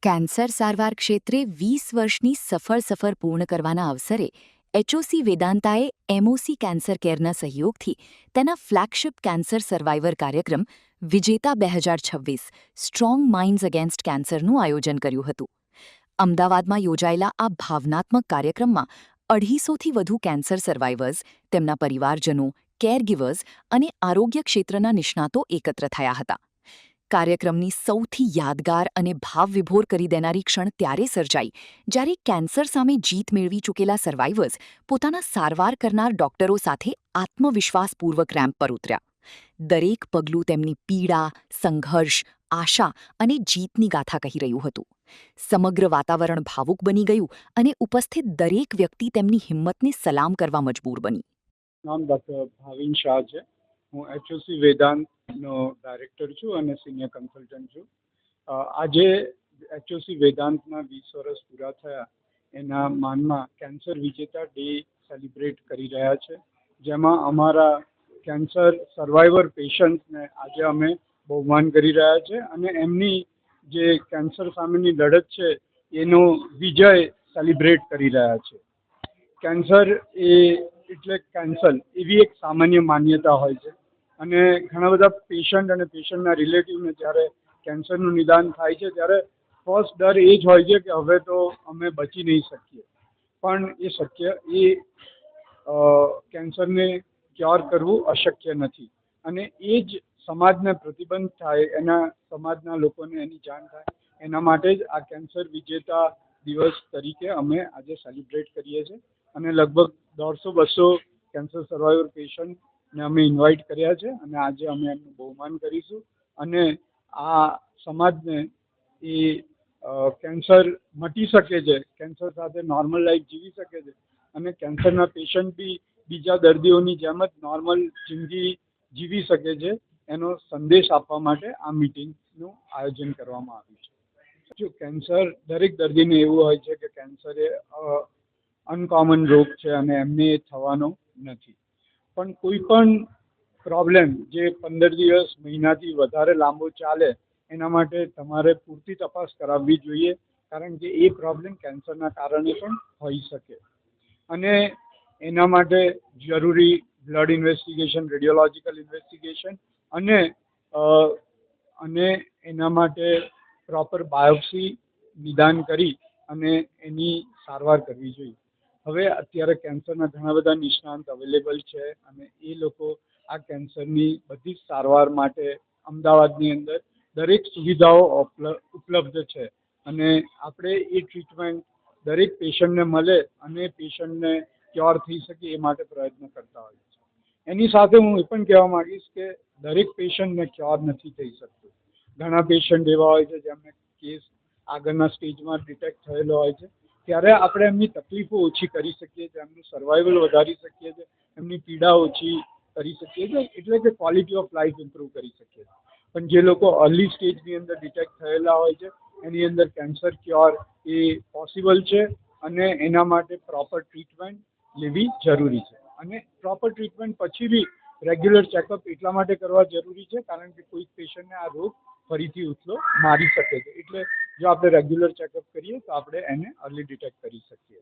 Cancer સારવાર ક્ષેત્રે 20 વર્ષની સફળ પૂર્ણ કરવાના અવસરે એચઓસી વેદાંતાએ એમઓસી કેન્સર કેરના સહયોગથી તેના ફ્લેગશિપ કેન્સર સર્વાઈવર કાર્યક્રમ વિજેતા 2026 સ્ટ્રોંગ માઇન્ડ્સ અગેન્સ્ટ કેન્સરનું આયોજન કર્યું હતું. અમદાવાદમાં યોજાયેલા આ ભાવનાત્મક કાર્યક્રમમાં 250થી વધુ કેન્સર સર્વાઈવર્સ, તેમના પરિવારજનો, કેરગિવર્સ અને આરોગ્ય ક્ષેત્રના નિષ્ણાતો એકત્ર થયા હતા. કાર્યક્રમની સૌથી યાદગાર અને ભાવવિભોર કરી દેનારી ક્ષણ ત્યારે સર્જાઈ જ્યારે કેન્સર સામે જીત મેળવી ચૂકેલા સર્વાઈવર્સ પોતાના સારવાર કરનાર ડોક્ટરો સાથે આત્મવિશ્વાસપૂર્વક રેમ્પ પર ઉતર્યા. દરેક પગલું તેમની પીડા, સંઘર્ષ, આશા અને જીતની ગાથા કહી રહ્યું હતું. સમગ્ર વાતાવરણ ભાવુક બની ગયું અને ઉપસ્થિત દરેક વ્યક્તિ તેમની હિંમતને સલામ કરવા મજબૂર બની. નામ ડૉક્ટર ભાવિન શાહ છે. હું એચઓસી વેદાંતનો ડાયરેક્ટર છું અને સિનિયર કન્સલ્ટન્ટ છું. આજે એચઓસી વેદાંતના 20 વર્ષ પૂરા થયા એના માનમાં કેન્સર વિજેતા ડે સેલિબ્રેટ કરી રહ્યા છે, જેમાં અમારા કેન્સર સર્વાઈવર પેશન્ટ્સને આજે અમે બહુમાન કરી રહ્યા છે અને એમની જે કેન્સર સામેની લડત છે એનો વિજય સેલિબ્રેટ કરી રહ્યા છે. કેન્સર એટલે કેન્સર એવી એક સામાન્ય માન્યતા હોય છે અને ઘણા બધા પેશન્ટ અને પેશન્ટના રિલેટિવને જ્યારે કેન્સરનું નિદાન થાય છે ત્યારે ફર્સ્ટ ડર એ જ હોય છે કે હવે તો અમે બચી નહીં શકીએ, પણ એ કેન્સરને ક્યોર કરવું અશક્ય નથી અને એ જ સમાજને પ્રતિબંધ થાય, એના સમાજના લોકોને એની જાણ થાય, એના માટે જ આ કેન્સર વિજેતા દિવસ તરીકે અમે આજે સેલિબ્રેટ કરીએ છીએ અને લગભગ 150-200 કેન્સર સર્વાઈવર પેશન્ટને અમે ઇન્વાઇટ કર્યા છે અને આજે અમે એમનું બહુમાન કરીશું અને આ સમાજને એ કેન્સર મટી શકે છે, કેન્સર સાથે નોર્મલ લાઈફ જીવી શકે છે અને કેન્સરના પેશન્ટ બી બીજા દર્દીઓની જેમ જ નોર્મલ જિંદગી જીવી શકે છે, એનો સંદેશ આપવા માટે આ મિટિંગનું આયોજન કરવામાં આવ્યું છે. જો કેન્સર દરેક દર્દીને એવું હોય છે કે કેન્સર એ અનકોમન રોગ છે અને એમને એ થવાનો નથી, પણ કોઈ પણ પ્રોબ્લેમ જે 15 દિવસ મહિનાથી વધારે લાંબો ચાલે એના માટે તમારે પૂરતી તપાસ કરાવવી જોઈએ, કારણ કે એ પ્રોબ્લેમ કેન્સરના કારણે પણ હોઈ શકે અને એના માટે જરૂરી બ્લડ ઇન્વેસ્ટિગેશન, રેડિયોલોજિકલ ઇન્વેસ્ટિગેશન અને એના માટે પ્રોપર બાયોપ્સી નિદાન કરી અને એની સારવાર કરવી જોઈએ. હવે અત્યારે કેન્સરના ઘણા બધા નિષ્ણાંત અવેલેબલ છે અને એ લોકો આ કેન્સરની બધી જ સારવાર માટે અમદાવાદની અંદર દરેક સુવિધાઓ ઉપલબ્ધ છે અને આપણે એ ટ્રીટમેન્ટ દરેક પેશન્ટને મળે અને પેશન્ટને ક્યોર થઈ શકે એ માટે પ્રયત્ન કરતા હોઈએ છીએ. એની સાથે હું એ પણ કહેવા માગીશ કે દરેક પેશન્ટને ક્યોર નથી થઈ શકતું. ઘણા પેશન્ટ એવા હોય છે જેમને કેસ આગળના સ્ટેજમાં ડિટેક્ટ થયેલો હોય છે, ત્યારે આપણે એમની તકલીફો ઓછી કરી શકીએ છીએ, એમનું સર્વાઈવલ વધારી શકીએ છીએ, એમની પીડા ઓછી કરી શકીએ છીએ, એટલે કે ક્વોલિટી ઓફ લાઈફ ઇમ્પ્રૂવ કરી શકીએ છીએ. પણ જે લોકો અર્લી સ્ટેજની અંદર ડિટેક્ટ થયેલા હોય છે એની અંદર કેન્સર ક્યોર એ પોસિબલ છે અને એના માટે પ્રોપર ટ્રીટમેન્ટ લેવી જરૂરી છે અને પ્રોપર ટ્રીટમેન્ટ પછી બી રેગ્યુલર ચેકઅપ એટલા માટે કરવા જરૂરી છે કારણ કે કોઈ પેશન્ટને આ રોગ ફરીથી ઉથલો મારી શકે છે, એટલે જો આપણે રેગ્યુલર ચેકઅપ કરીએ તો આપણે એને અર્લી ડિટેક્ટ કરી શકીએ.